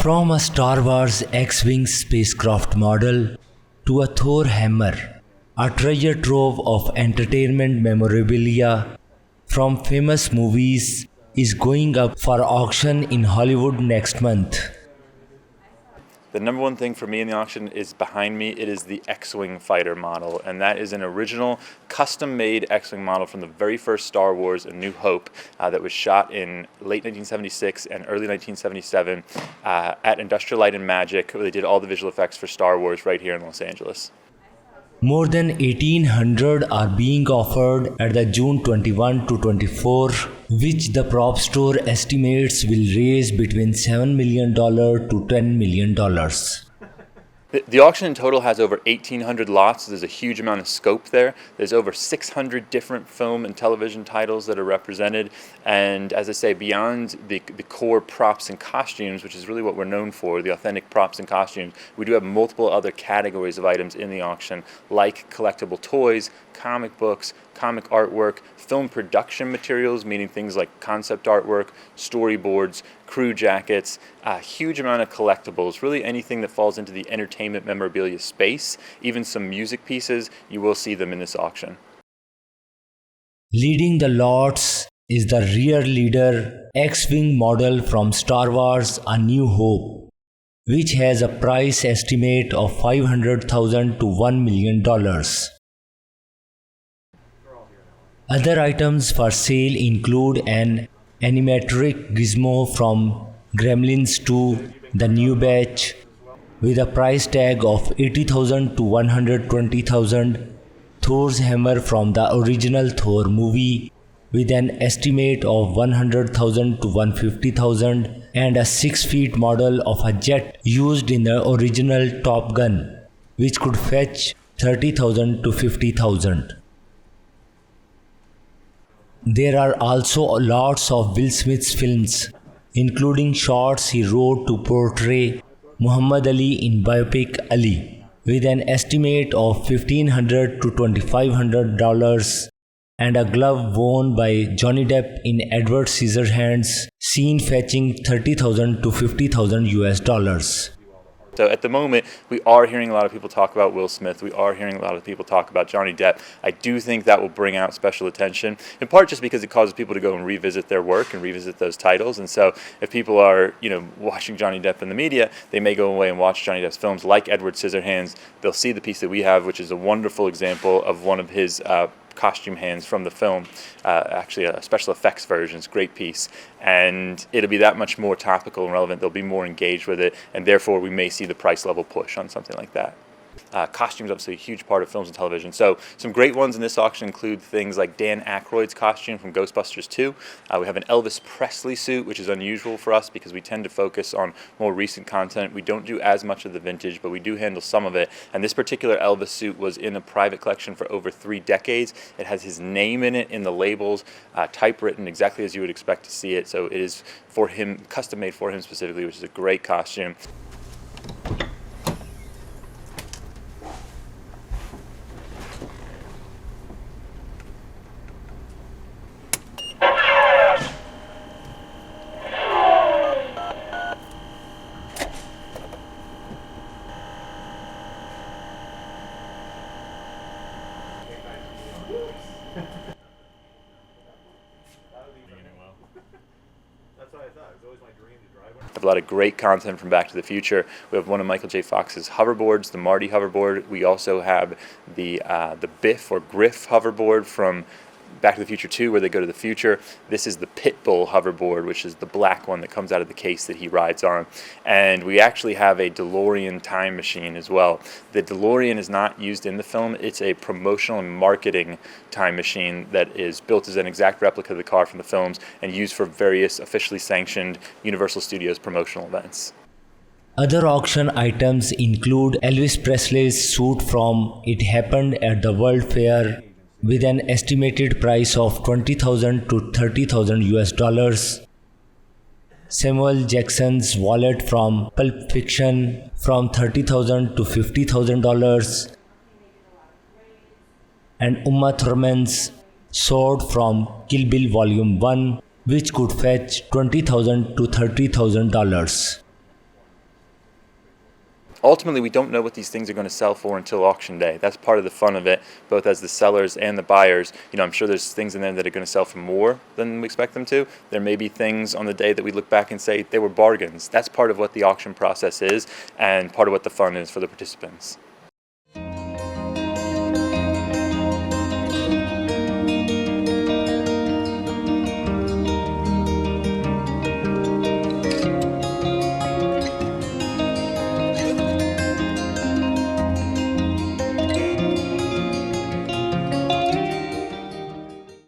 From a Star Wars X-Wing spacecraft model to a Thor hammer, a treasure trove of entertainment memorabilia from famous movies is going up for auction in Hollywood next month. The number one thing for me in the auction is behind me. It is the X-Wing fighter model, and that is an original custom-made X-Wing model from the very first Star Wars A New Hope that was shot in late 1976 and early 1977 at Industrial Light and Magic, where they did all the visual effects for Star Wars right here in Los Angeles. More than 1,800 are being offered at the June 21 to 24, which the Propstore estimates will raise between $7 million to $10 million. The auction in total has over 1,800 lots. So there's a huge amount of scope there. There's over 600 different film and television titles that are represented. And as I say, beyond the core props and costumes, which is really what we're known for, the authentic props and costumes, we do have multiple other categories of items in the auction, like collectible toys, comic books, comic artwork, film production materials, meaning things like concept artwork, storyboards, crew jackets, a huge amount of collectibles, really anything that falls into the entertainment memorabilia space, even some music pieces, you will see them in this auction. Leading the lots is the rear leader X-Wing model from Star Wars A New Hope, which has a price estimate of $500,000 to $1 million. Other items for sale include an animatronic gizmo from Gremlins 2, the new batch, with a price tag of $80,000 to $120,000, Thor's hammer from the original Thor movie, with an estimate of $100,000 to $150,000, and a 6-foot model of a jet used in the original Top Gun, which could fetch $30,000 to $50,000. There are also lots of Will Smith's films, including shots he wrote to portray Muhammad Ali in biopic Ali, with an estimate of $1,500 to $2,500, and a glove worn by Johnny Depp in Edward Scissorhands, seen fetching $30,000 to $50,000 US. So at the moment, we are hearing a lot of people talk about Will Smith. We are hearing a lot of people talk about Johnny Depp. I do think that will bring out special attention, in part just because it causes people to go and revisit their work and revisit those titles. And so if people are, watching Johnny Depp in the media, they may go away and watch Johnny Depp's films like Edward Scissorhands. They'll see the piece that we have, which is a wonderful example of one of his costume hands from the film, actually a special effects version. It's a great piece, and it'll be that much more topical and relevant. They'll be more engaged with it, and therefore we may see the price level push on something like that. Costumes obviously a huge part of films and television. So some great ones in this auction include things like Dan Aykroyd's costume from Ghostbusters 2. We have an Elvis Presley suit, which is unusual for us because we tend to focus on more recent content. We don't do as much of the vintage, but we do handle some of it. And this particular Elvis suit was in a private collection for over 3 decades. It has his name in it in the labels, typewritten exactly as you would expect to see it. So it is for him, custom made for him specifically, which is a great costume. I have a lot of great content from Back to the Future. We have one of Michael J. Fox's hoverboards, the Marty hoverboard. We also have the Biff or Griff hoverboard from Back to the Future 2, where they go to the future. This is the Pitbull hoverboard, which is the black one that comes out of the case that he rides on. And we actually have a DeLorean time machine as well. The DeLorean is not used in the film. It's a promotional and marketing time machine that is built as an exact replica of the car from the films and used for various officially sanctioned Universal Studios promotional events. Other auction items include Elvis Presley's suit from It Happened at the World Fair, with an estimated price of $20,000 to $30,000 US. Samuel Jackson's wallet from Pulp Fiction from $30,000 to $50,000, and Uma Thurman's sword from Kill Bill Volume 1, which could fetch $20,000 to $30,000. ultimately, we don't know what these things are going to sell for until auction day. That's part of the fun of it, both as the sellers and the buyers. I'm sure there's things in there that are going to sell for more than we expect them to. There may be things on the day that we look back and say they were bargains. That's part of what the auction process is, and part of what the fun is for the participants.